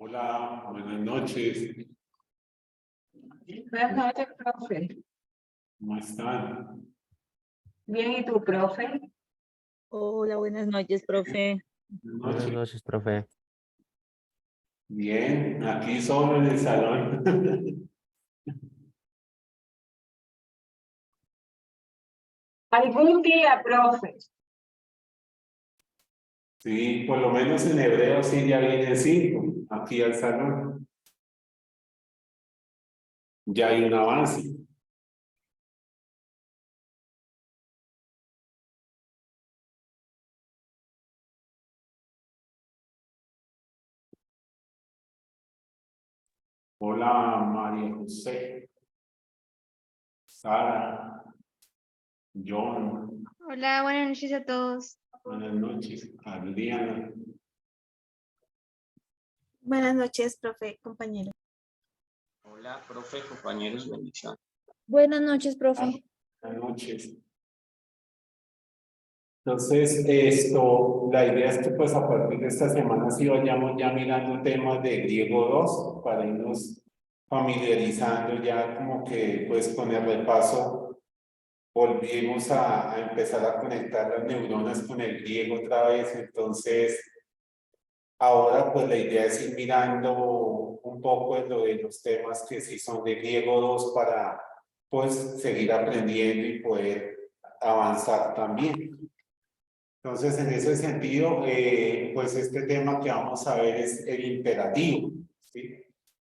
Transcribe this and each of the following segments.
Hola, buenas noches. Buenas noches, profe. ¿Cómo están? Bien, ¿y tú, profe? Hola, buenas noches, profe. Buenas Buenas noches. noches, profe. Bien, aquí solo en el salón. ¿Algún día, profe? Sí, por lo menos en hebreo sí ya vienen 5 aquí al salón. Ya hay un avance. Hola, María José, Sara, John, Hola, buenas noches a todos. buenas noches, Adriana. Buenas noches, profe, compañero. Hola, profe, compañeros, bendición. Buenas noches, profe. Buenas noches. Entonces, la idea es que pues a partir de esta semana sí vayamos ya mirando temas de griego 2 para irnos familiarizando ya como que pues con el repaso volvimos a empezar a conectar las neuronas con el griego otra vez. Entonces, ahora pues la idea es ir mirando un poco de los temas que sí son de griego 2 para pues seguir aprendiendo y poder avanzar también. Entonces, en ese sentido, pues este tema que vamos a ver es el imperativo, ¿sí?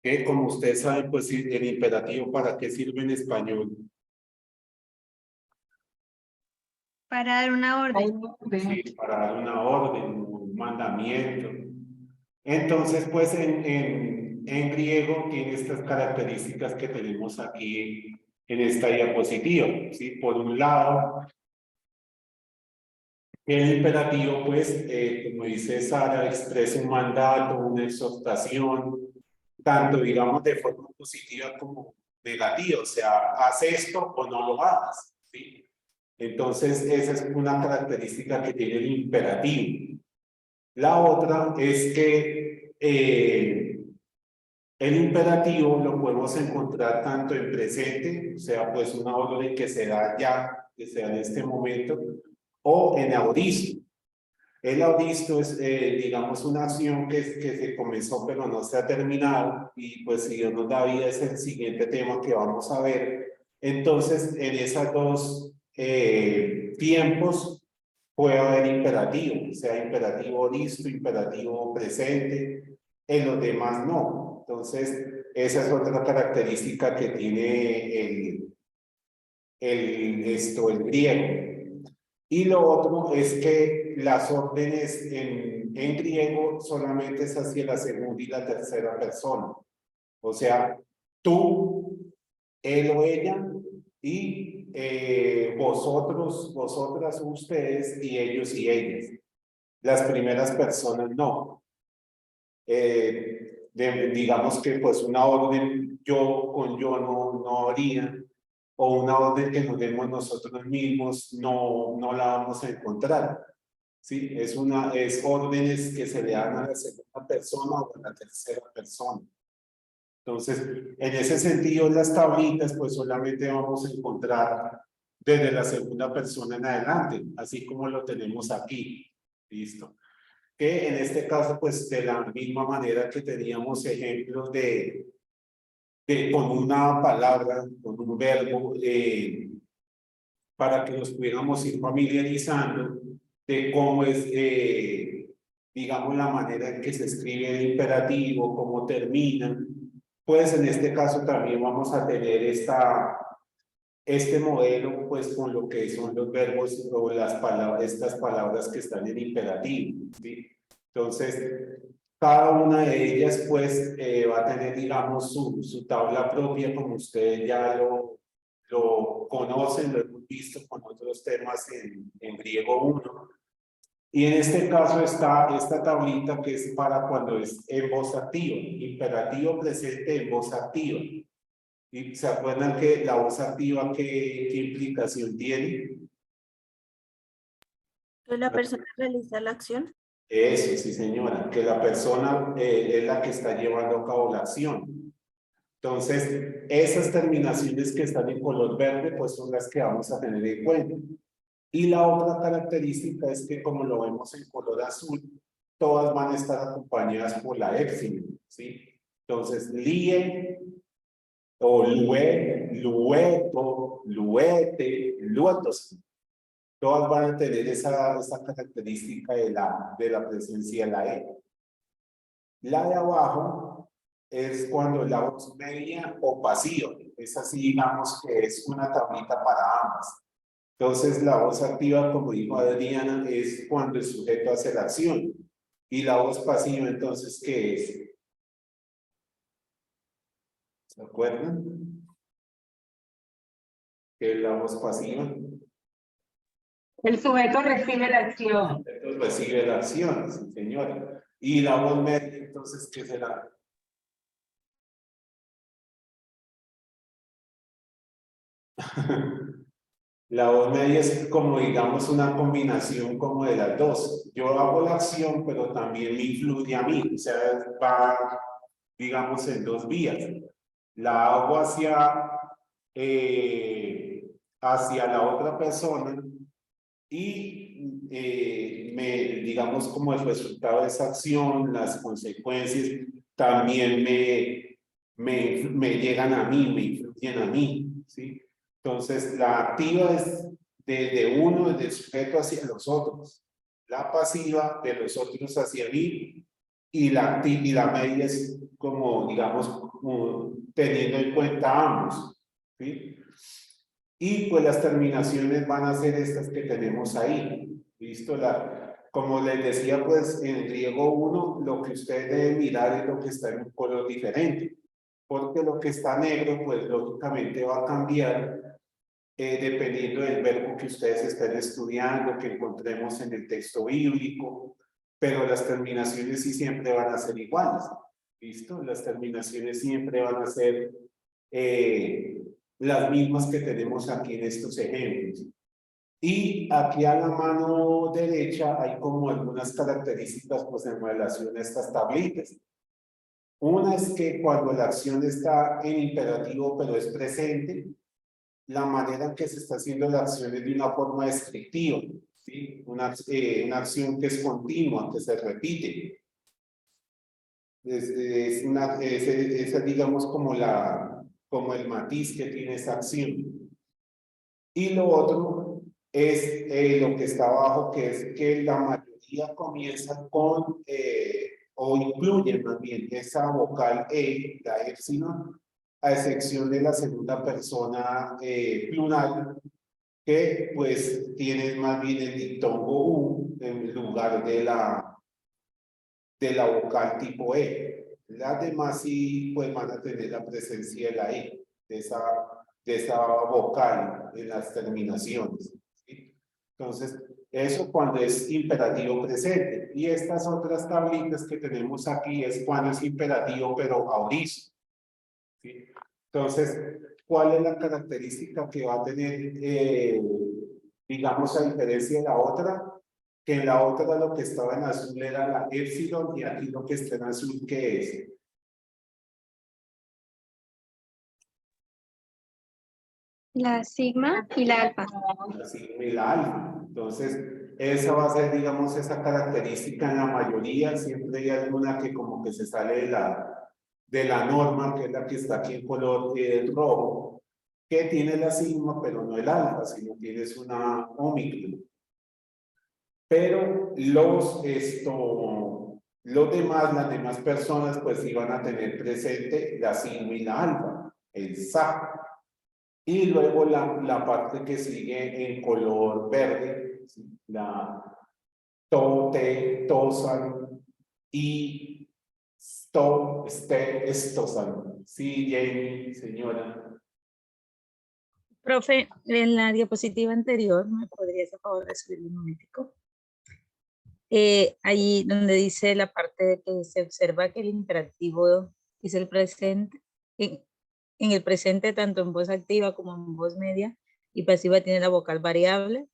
Que como ustedes saben, pues sí, el imperativo, ¿para qué sirve en español? Para dar una orden. Sí, para dar una orden, un mandamiento. Entonces, pues en griego tiene estas características que tenemos aquí en esta diapositiva, ¿sí? Por un lado, el imperativo, pues, como dice Sara, expresa un mandato, una exhortación, tanto, digamos, de forma positiva como negativa, o sea, haz esto o no lo hagas, ¿sí? Entonces, esa es una característica que tiene el imperativo. La otra es que el imperativo lo podemos encontrar tanto en presente, o sea, pues una orden que se da ya, que se da en este momento, o en aoristo. El aoristo es, digamos, una acción que se comenzó pero no se ha terminado y pues si Dios nos da vida es el siguiente tema que vamos a ver. Entonces, en esos dos tiempos puede haber imperativo, sea imperativo aoristo, imperativo presente, en los demás no. Entonces, esa es otra característica que tiene el griego. Y lo otro es que las órdenes en griego solamente es hacia la segunda y la tercera persona. O sea, tú, él o ella, y vosotros, vosotras, ustedes, y ellos y ellas. Las primeras personas no. Digamos que pues una orden yo con yo no haría, o una orden que nos demos nosotros mismos, no la vamos a encontrar. ¿Sí? Es órdenes que se le dan a la segunda persona o a la tercera persona. Entonces, en ese sentido, las tablitas, pues solamente vamos a encontrar desde la segunda persona en adelante, así como lo tenemos aquí. Listo. Que en este caso, pues de la misma manera que teníamos ejemplos con una palabra, con un verbo, para que nos pudiéramos ir familiarizando de cómo es, digamos, la manera en que se escribe el imperativo, cómo termina. Pues en este caso también vamos a tener este modelo, pues con lo que son los verbos o las palabras, estas palabras que están en imperativo, ¿sí? Entonces, cada una de ellas, pues, va a tener, digamos, su tabla propia, como ustedes ya lo conocen, lo hemos visto con otros temas en griego 1. Y en este caso está esta tablita que es para cuando es en voz activa, imperativo presente en voz activa. ¿Y se acuerdan que la voz activa qué implicación tiene? Que la persona realiza la acción. Eso, sí, señora, que la persona es la que está llevando a cabo la acción. Entonces, esas terminaciones que están en color verde, pues son las que vamos a tener en cuenta. Y la otra característica es que, como lo vemos en color azul, todas van a estar acompañadas por la épsilon, ¿sí? Entonces, lie, o lue, lueto, luete, luetos, todas van a tener esa característica de la presencia de la E. La de abajo es cuando la voz media o pasiva. Es así, digamos que es una tablita para ambas. Entonces, la voz activa, como dijo Adriana, es cuando el sujeto hace la acción. Y la voz pasiva, entonces, ¿qué es? ¿Se acuerdan? ¿Qué es la voz pasiva? El sujeto recibe la acción. Entonces recibe la acción, sí, señora. Y la voz media, entonces, ¿qué será? La voz media es como, digamos, una combinación como de las dos. Yo hago la acción, pero también me influye a mí. O sea, va, digamos, en dos vías. La hago hacia la otra persona y digamos, como el resultado de esa acción, las consecuencias también me llegan a mí, me influyen a mí, ¿sí? Entonces, la activa es de uno, del sujeto hacia los otros. La pasiva de los otros hacia mí. Y la media es como, digamos, como teniendo en cuenta ambos, ¿sí? Y pues las terminaciones van a ser estas que tenemos ahí, ¿listo? Como les decía, pues en griego 1, lo que usted debe mirar es lo que está en un color diferente, porque lo que está negro, pues lógicamente va a cambiar dependiendo del verbo que ustedes estén estudiando, que encontremos en el texto bíblico, pero las terminaciones sí siempre van a ser iguales, ¿listo? Las terminaciones siempre van a ser las mismas que tenemos aquí en estos ejemplos. Y aquí a la mano derecha hay como algunas características pues en relación a estas tablitas. Una es que cuando la acción está en imperativo pero es presente, la manera en que se está haciendo la acción es de una forma descriptiva, ¿sí? Una acción que es continua, que se repite. Esa digamos como el matiz que tiene esa acción. Y lo otro es lo que está abajo, que es que la mayoría comienza con o incluye más bien esa vocal E, la épsilon, a excepción de la segunda persona plural, que pues tiene más bien el diptongo U en lugar de la vocal tipo E. Las demás sí pues van a tener la presencia de la E, de esa vocal en las terminaciones, ¿sí? Entonces, eso cuando es imperativo presente. Y estas otras tablitas que tenemos aquí es cuando es imperativo pero aurizo, ¿sí? Entonces, ¿cuál es la característica que va a tener, digamos, a diferencia de la otra? Que en la otra lo que estaba en azul era la épsilon y aquí lo que está en azul, ¿qué es? La sigma y la alfa. La sigma y la alfa. Entonces, esa va a ser, digamos, esa característica en la mayoría. Siempre hay alguna que como que se sale de la norma, que es la que está aquí en color rojo, que tiene la sigma, pero no el alfa, sino tienes una omicron. Pero los demás, las demás personas, pues iban a tener presente la sigma y la alfa, el sa. Y luego la parte que sigue en color verde, ¿sí? La to, te, tosan y sto, este, estosan. Sí, Jamie, señora. Profe, en la diapositiva anterior, ¿me podrías por favor de subir un momentico? Allí donde dice la parte de que se observa que el imperativo es el presente, en el presente tanto en voz activa como en voz media y pasiva tiene la vocal variable.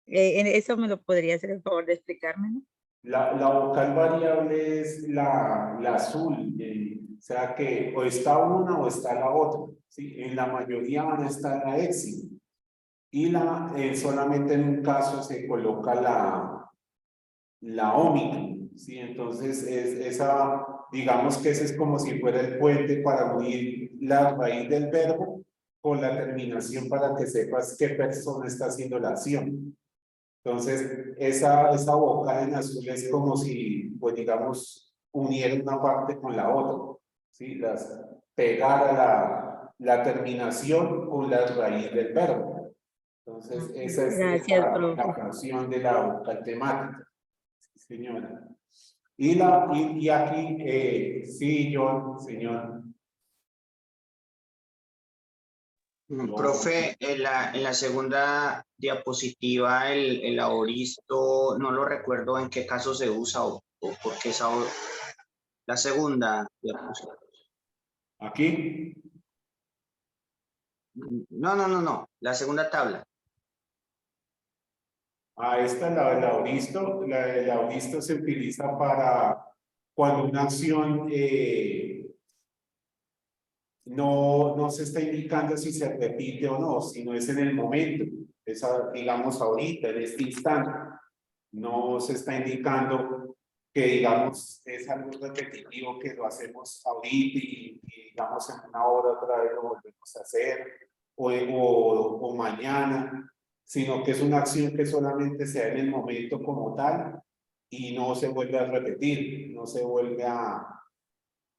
¿Eso me lo podría hacer el favor de explicármelo? La vocal variable es la azul, o sea que o está una o está la otra, ¿sí? En la mayoría van a estar la éxito. Y solamente en un caso se coloca la ómica, ¿sí? Entonces, digamos que ese es como si fuera el puente para unir la raíz del verbo con la terminación para que sepas qué persona está haciendo la acción. Entonces, esa vocal en azul es como si, pues digamos, uniera una parte con la otra, ¿sí? Pegara la terminación con la raíz del verbo. Entonces, esa es Gracias, la profe. función de la vocal temática. Sí, señora. Y aquí, sí, John, señor. No. Profe, en la segunda diapositiva, el aoristo, no lo recuerdo en qué caso se usa o por qué la segunda diapositiva. Aquí. No, la segunda tabla. Esta, el auristo. El auristo se utiliza para cuando una acción no se está indicando si se repite o no, sino es en el momento. Digamos, ahorita, en este instante. No se está indicando que, digamos, es algo repetitivo que lo hacemos ahorita y digamos, en una hora otra vez lo volvemos a hacer, o mañana, sino que es una acción que solamente se da en el momento como tal y no se vuelve a repetir, no se vuelve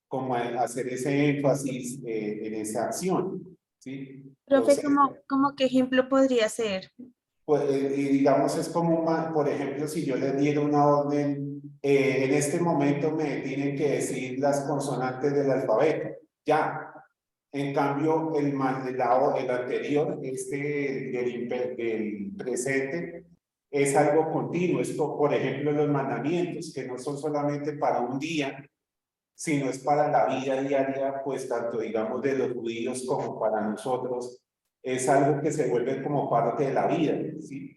como a hacer ese énfasis en esa acción, ¿sí? Profe, Entonces, ¿cómo qué ejemplo podría ser? pues, y digamos, es como, por ejemplo, si yo les diera una orden, en este momento me tienen que decir las consonantes del alfabeto, ya. En cambio, el anterior, del presente, es algo continuo. Esto, por ejemplo, los mandamientos, que no son solamente para un día, sino es para la vida diaria, pues tanto digamos de los judíos como para nosotros, es algo que se vuelve como parte de la vida, ¿sí?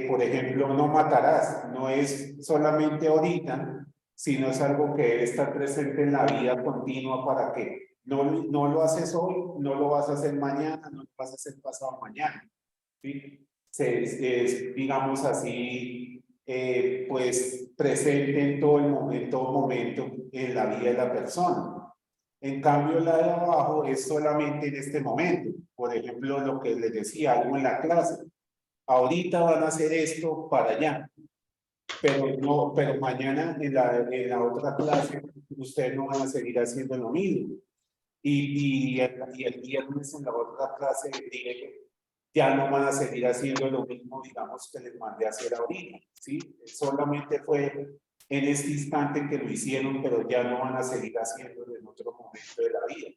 Por ejemplo, no matarás, no es solamente ahorita, sino es algo que debe estar presente en la vida continua para que no lo haces hoy, no lo vas a hacer mañana, no lo vas a hacer pasado mañana, ¿sí? Digamos así, pues presente en todo momento en la vida de la persona. En cambio, la de abajo es solamente en este momento. Por ejemplo, lo que les decía, algo en la clase. Ahorita van a hacer esto para allá, pero mañana en la otra clase ustedes no van a seguir haciendo lo mismo. Y el viernes en la otra clase ya no van a seguir haciendo lo mismo, digamos, que les mandé a hacer ahorita, ¿sí? Solamente fue en este instante que lo hicieron, pero ya no van a seguir haciéndolo en otro momento de la vida.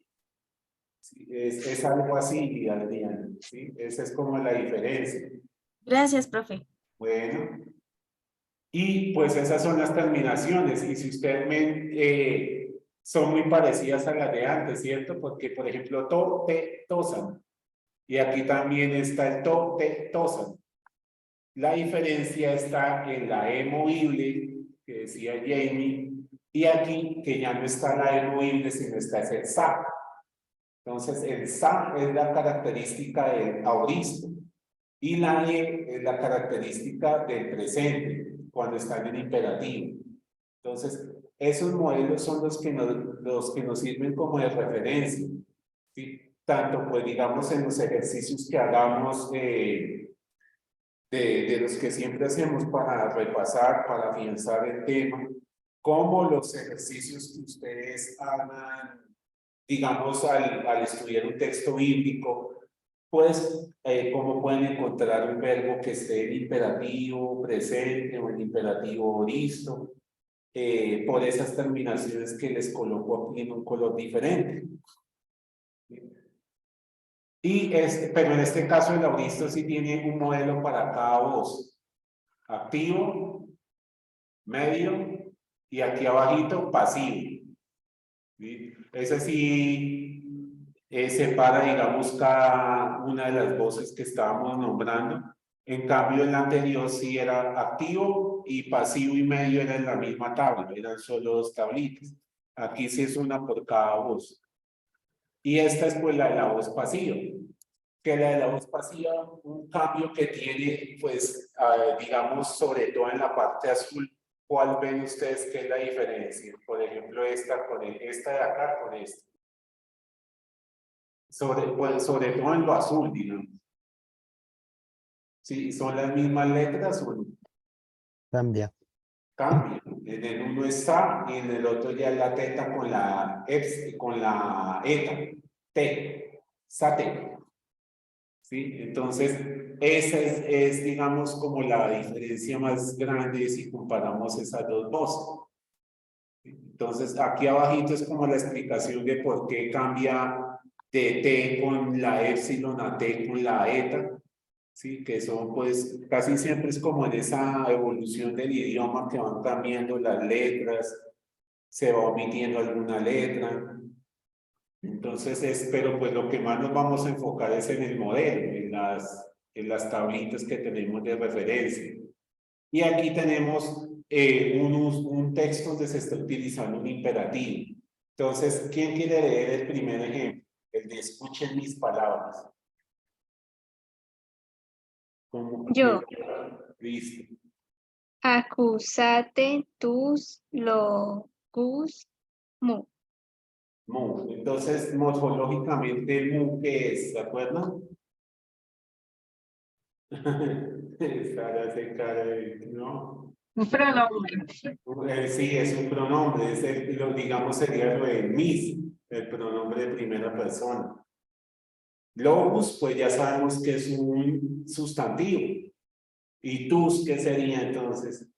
¿Sí? Es algo así, Adriana, ¿sí? Esa es como la diferencia. Gracias, profe. Bueno, y pues esas son las terminaciones, y si ustedes ven, son muy parecidas a las de antes, ¿cierto? Porque, por ejemplo, to, te, tosan. Y aquí también está el to, te, tosan. La diferencia está en la E movible, que decía Jamie, y aquí que ya no está la E movible, sino está el sa. Entonces, el sa es la característica del aoristo, y la E es la característica del presente, cuando está en el imperativo. Entonces, esos modelos son los que nos sirven como de referencia, ¿sí? Tanto, pues, digamos, en los ejercicios que hagamos de los que siempre hacemos para repasar, para afianzar el tema, como los ejercicios que ustedes hagan, digamos, al estudiar un texto bíblico, pues, cómo pueden encontrar un verbo que esté en imperativo presente o en imperativo aoristo, por esas terminaciones que les coloco aquí en un color diferente. Pero en este caso el auristo sí tiene un modelo para cada voz. Activo, medio y aquí abajito pasivo. ¿Sí? Ese sí separa, digamos, cada una de las voces que estábamos nombrando En cambio, el anterior sí era activo y pasivo y medio era en la misma tabla, eran solo 2 tablitas. Aquí sí es una por cada voz. Y esta es pues la de la voz pasiva. Que la de la voz pasiva, un cambio que tiene, pues, digamos, sobre todo en la parte azul, ¿cuál ven ustedes que es la diferencia? Por ejemplo, esta con esta de acá con esta. Pues, sobre todo en lo azul, digamos. Sí, son las mismas letras o no? Cambia. Cambia. En el uno está y en el otro ya es la teta con la eta, T, sate. ¿Sí? Entonces, esa es, digamos, como la diferencia más grande si comparamos esas dos voces. Entonces, aquí abajito es como la explicación de por qué cambia de T con la épsilon a T con la eta. Sí, que son pues casi siempre es como en esa evolución del idioma que van cambiando las letras, se va omitiendo alguna letra. Entonces pero pues lo que más nos vamos a enfocar es en el modelo, en las tablitas que tenemos de referencia. Y aquí tenemos un texto donde se está utilizando un imperativo. Entonces, ¿quién quiere leer el primer ejemplo? El de escuchen mis palabras. Yo. Listo. Acusate tus locus mu. Mu. Entonces, morfológicamente, mu, ¿qué es? ¿Se acuerdan? Sara hace cara de, ¿no? Un pronombre. Sí, es un pronombre, digamos sería lo de mis, el pronombre de primera persona. Locus, pues ya sabemos que es un sustantivo. ¿Y tus qué sería entonces?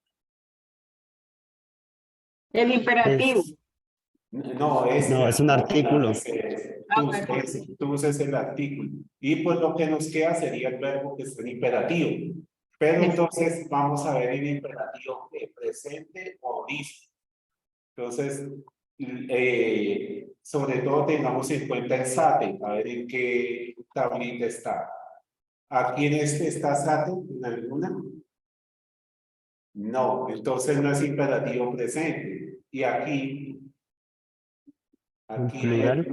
El imperativo. No, No, es un artículo. Tus es el artículo. Y pues lo que nos queda sería el verbo que es el imperativo. Pero entonces vamos a ver el imperativo de presente o listo. Entonces, sobre todo tengamos en cuenta el sate, a ver en qué tablita está. ¿Aquí en este está sate? ¿En alguna? No, entonces no es imperativo presente. Y aquí Plural.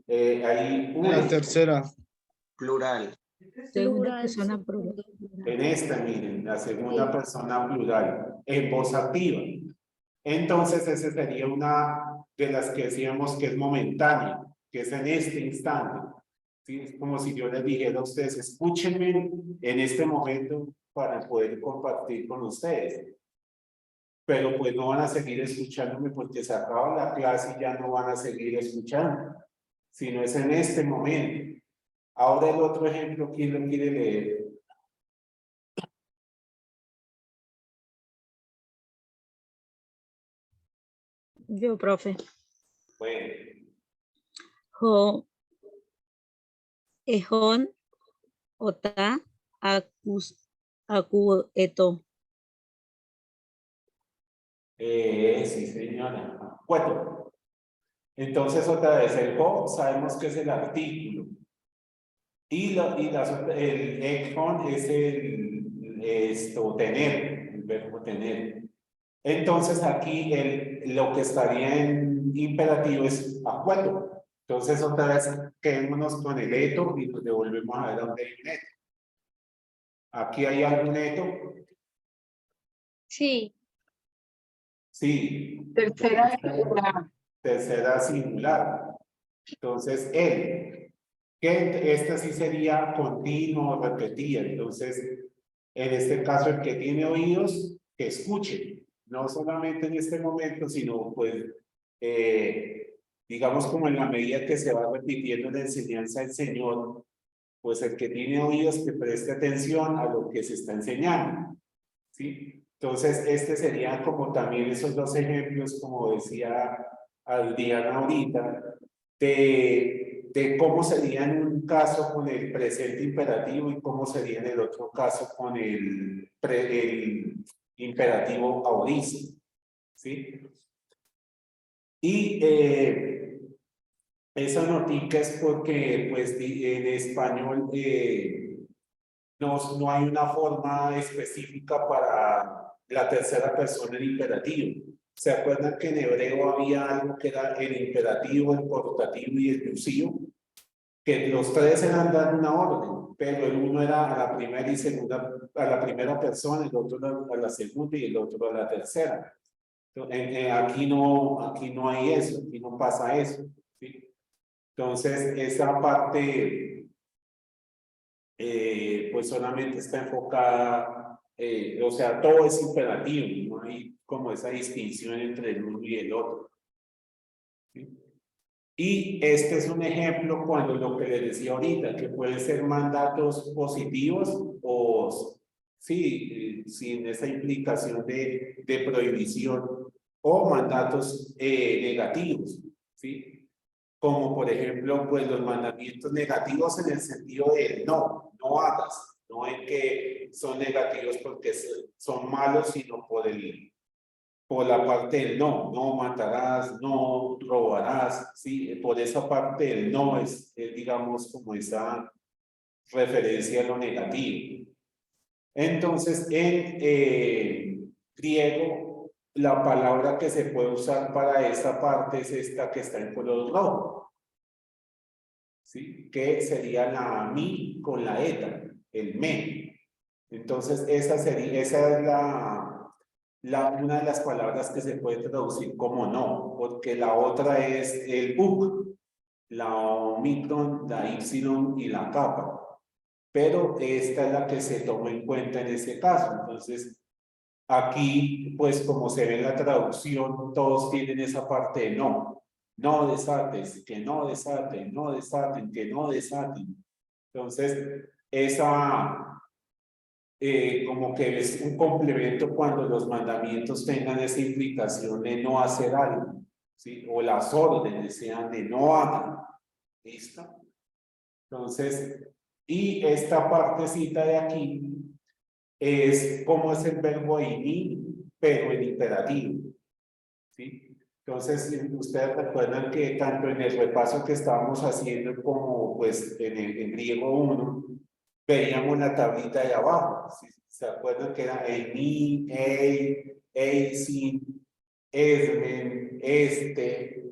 Hay La tercera. Plural. Segunda persona plural. en esta, miren, la segunda persona plural, en voz activa. Entonces, esa sería una de las que decíamos que es momentánea, que es en este instante. ¿Sí? Es como si yo les dijera a ustedes, escúchenme en este momento para poder compartir con ustedes. Pero pues no van a seguir escuchándome porque se acaba la clase y ya no van a seguir escuchando, sino es en este momento. Ahora el otro ejemplo, ¿quién lo quiere leer? Yo, profe. Bueno, Jo, ejon, ota, eto. Sí señora. Bueno, entonces otra vez el go sabemos que es el artículo. Y el ejon es tener, el verbo tener. Entonces aquí lo que estaría en imperativo es acuerdo. Entonces otra vez quedémonos con el eto y nos devolvemos a ver dónde hay un eto. ¿Aquí hay algún eto? Sí. Sí. Tercera singular. Tercera singular. Entonces él, que esta sí sería continuo, repetida. Entonces, en este caso, el que tiene oídos, que escuche. No solamente en este momento, sino pues, digamos como en la medida que se va repitiendo la enseñanza del Señor, pues el que tiene oídos que preste atención a lo que se está enseñando, ¿sí? Entonces, este serían como también esos dos ejemplos, como decía Adriana ahorita, de cómo sería en un caso con el presente imperativo y cómo sería en el otro caso con el imperativo aorista, ¿sí? Y esa notica es porque, pues, en español no hay una forma específica para la tercera persona del imperativo. ¿Se acuerdan que en hebreo había algo que era el imperativo, el portativo y el inclusivo? Que los tres eran dar una orden, pero el uno era a la primera y segunda, a la primera persona, el otro a la segunda y el otro a la tercera. Aquí no hay eso, aquí no pasa eso, ¿sí? Entonces, esa parte, pues solamente está enfocada, o sea, todo es imperativo, no hay como esa distinción entre el uno y el otro, ¿sí? Y este es un ejemplo cuando lo que les decía ahorita, que pueden ser mandatos positivos o, sí, sin esa implicación de prohibición, o mandatos negativos, ¿sí? Como por ejemplo, pues los mandamientos negativos en el sentido de no hagas, no en que son negativos porque son malos, sino por la parte del no matarás, no robarás, ¿sí? Por esa parte del no es digamos, como esa referencia a lo negativo. Entonces, en griego, la palabra que se puede usar para esa parte es esta que está en color rojo, ¿sí? Que sería la mi con la eta, el me. Entonces, esa es una de las palabras que se puede traducir como no, porque la otra es el uk, la omicron, la ipsilon y la kappa. Pero esta es la que se tomó en cuenta en ese caso. Entonces, aquí, pues como se ve en la traducción, todos tienen esa parte de no. No desates, que no desaten, no desaten, que no desaten. Entonces, como que es un complemento cuando los mandamientos tengan esa implicación de no hacer algo, ¿sí? O las órdenes sean de no hagan. ¿Listo? Entonces, y esta partecita de aquí es cómo es el verbo ini, pero en imperativo, ¿sí? Entonces, si ustedes recuerdan que tanto en el repaso que estábamos haciendo como pues en griego 1, veíamos la tablita de abajo, ¿sí? ¿Se acuerdan que era eni, eisin, esmen,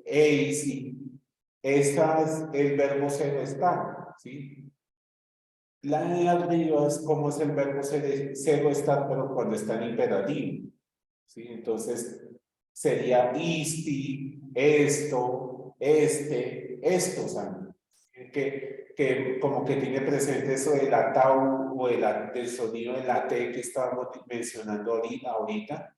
eisin? Esta es el verbo ser estar, ¿sí? La de arriba es como es el verbo ser estar, pero cuando está en imperativo, ¿sí? Entonces, sería isti, esto, estos, que como que tiene presente eso de la tau o del sonido de la T que estábamos mencionando ahorita,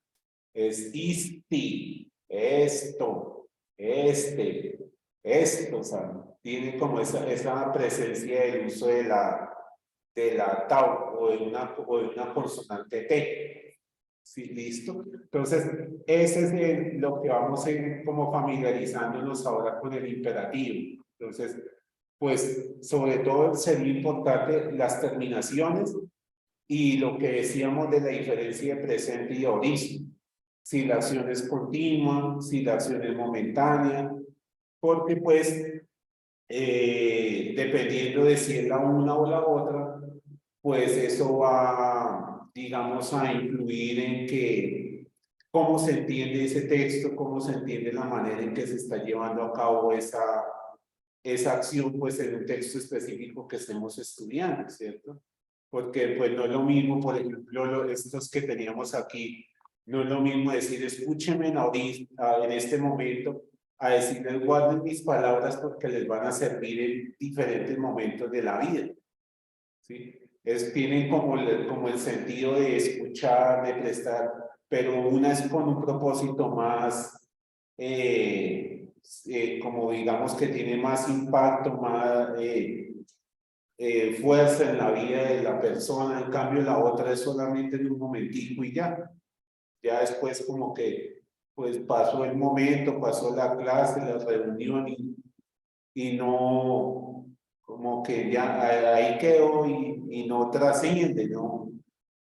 es isti, esto, estos, tiene como esa presencia del uso de la tau o de una consonante T. Sí, listo. Entonces, ese es lo que vamos a ir como familiarizándonos ahora con el imperativo. Entonces, pues, sobre todo sería importante las terminaciones y lo que decíamos de la diferencia de presente y aorista. Si la acción es continua, si la acción es momentánea, porque pues, dependiendo de si es la una o la otra, pues eso va, digamos, a influir en que cómo se entiende ese texto, cómo se entiende la manera en que se está llevando a cabo esa acción, pues en un texto específico que estemos estudiando, ¿cierto? Porque pues no es lo mismo, por ejemplo, estos que teníamos aquí, no es lo mismo decir, escúchenme ahorita, en este momento, a decirles, guarden mis palabras porque les van a servir en diferentes momentos de la vida, ¿sí? Tienen como el sentido de escuchar, de prestar, pero una es con un propósito más, como digamos que tiene más impacto, más fuerza en la vida de la persona, en cambio la otra es solamente en un momentico y ya después como que pues pasó el momento, pasó la clase, la reunión y no, como que ya ahí quedó y no trasciende, ¿no?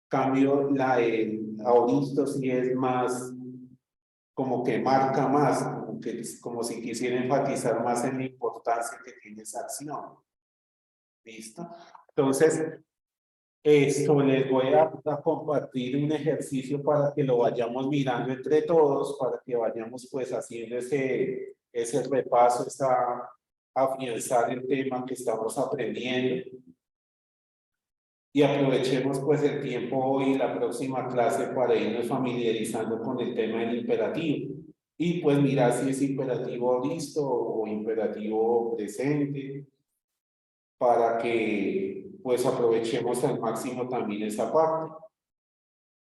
Cambio la de Auristo sí es más, como que marca más, como si quisiera enfatizar más en la importancia que tiene esa acción. ¿Listo? Entonces, Esto les voy a compartir un ejercicio para que lo vayamos mirando entre todos, para que vayamos pues haciendo ese repaso, afianzar el tema que estamos aprendiendo. Y aprovechemos pues el tiempo hoy y la próxima clase para irnos familiarizando con el tema del imperativo. Y pues mirar si es imperativo listo o imperativo presente, para que pues aprovechemos al máximo también esa parte.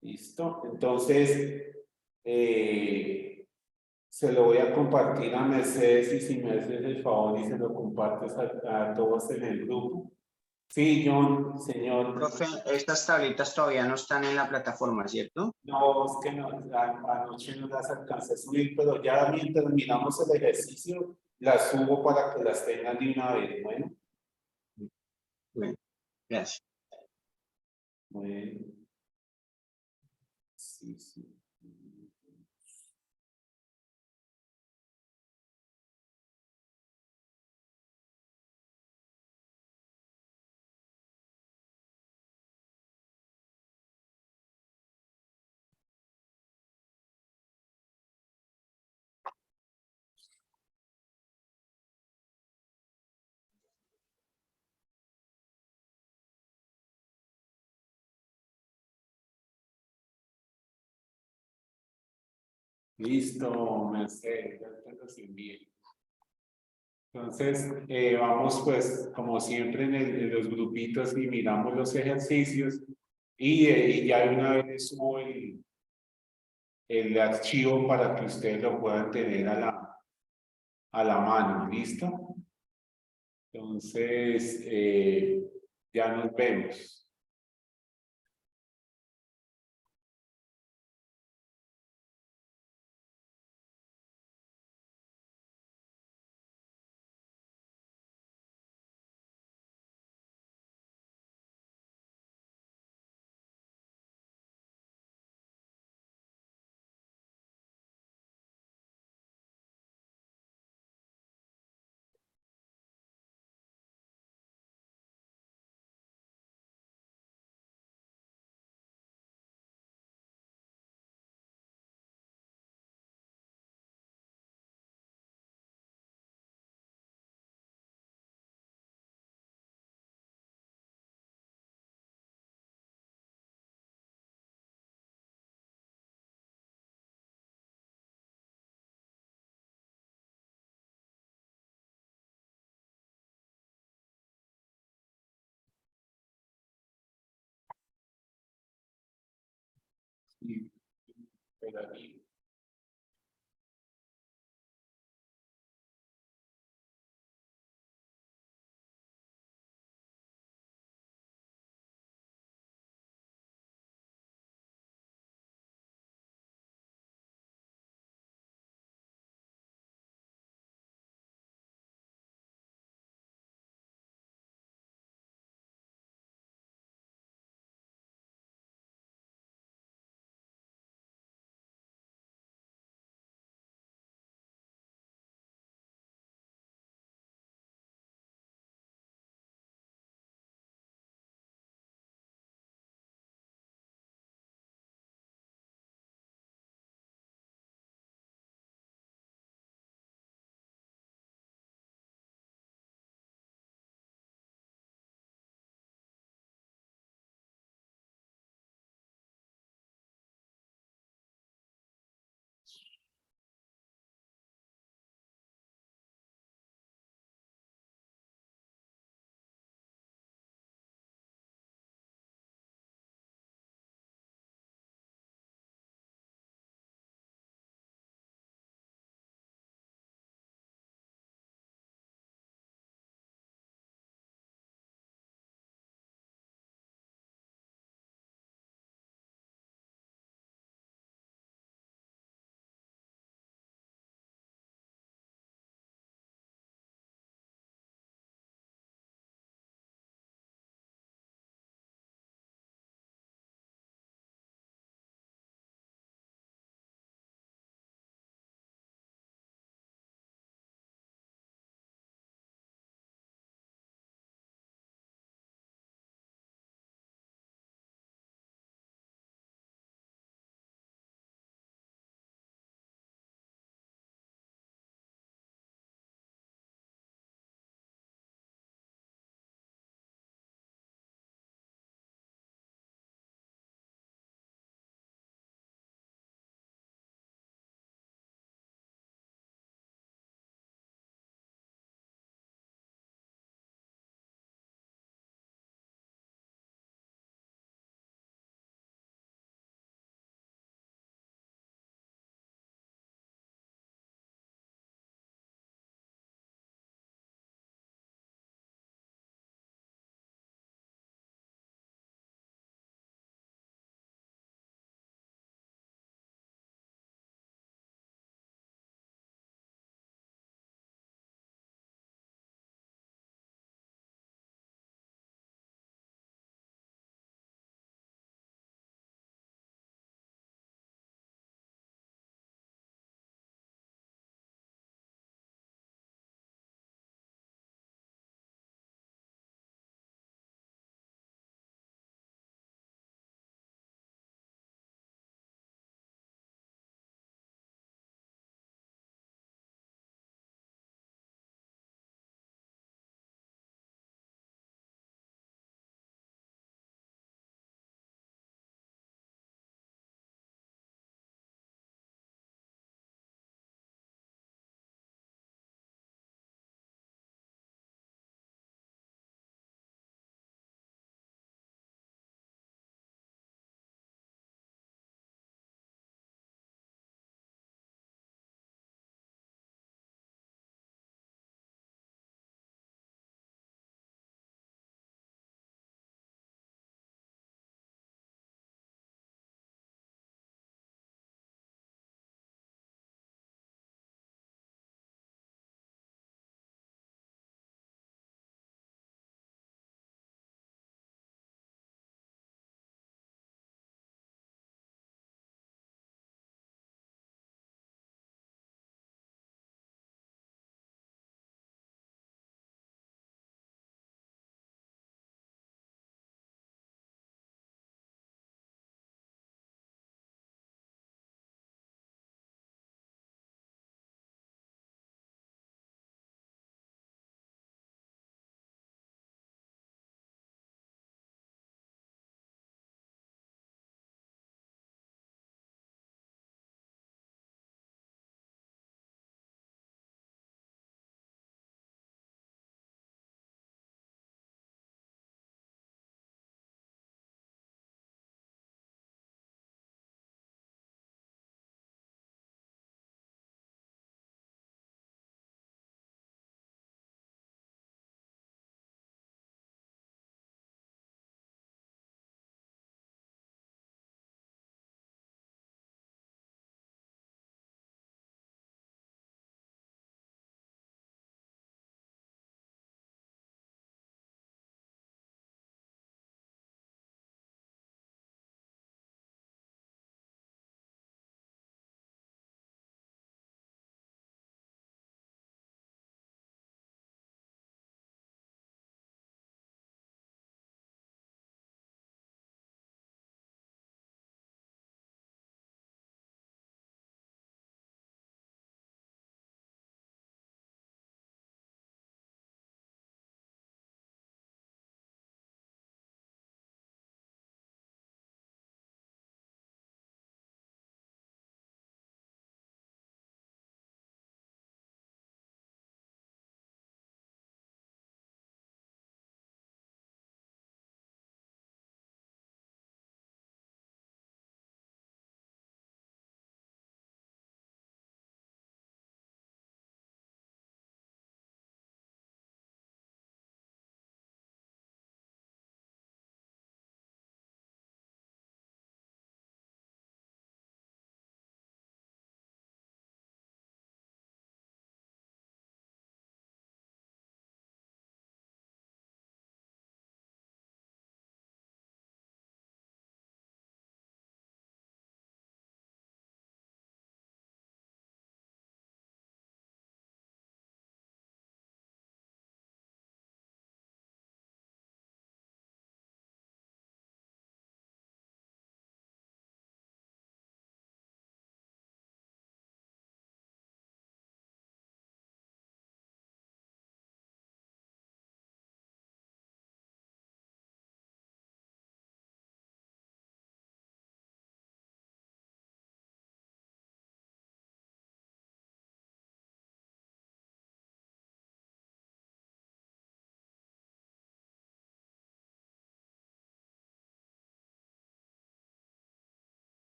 ¿Listo? Entonces, se lo voy a compartir a Mercedes y si me haces el favor y se lo compartes a todos en el grupo. Sí, John, señor. Profe, estas tablitas todavía no están en la plataforma, ¿cierto? No, es que no, anoche no las alcancé a subir, pero ya mientras terminamos el ejercicio, las subo para que las tengan de una vez. Bueno, Bueno, gracias. bueno. Sí, sí. Listo, Mercedes, ya te los envié. Entonces, vamos pues como siempre en los grupitos y miramos los ejercicios y ya de una vez subo el archivo para que ustedes lo puedan tener a la mano, ¿listo? Entonces, ya nos vemos. Y, pero ahí,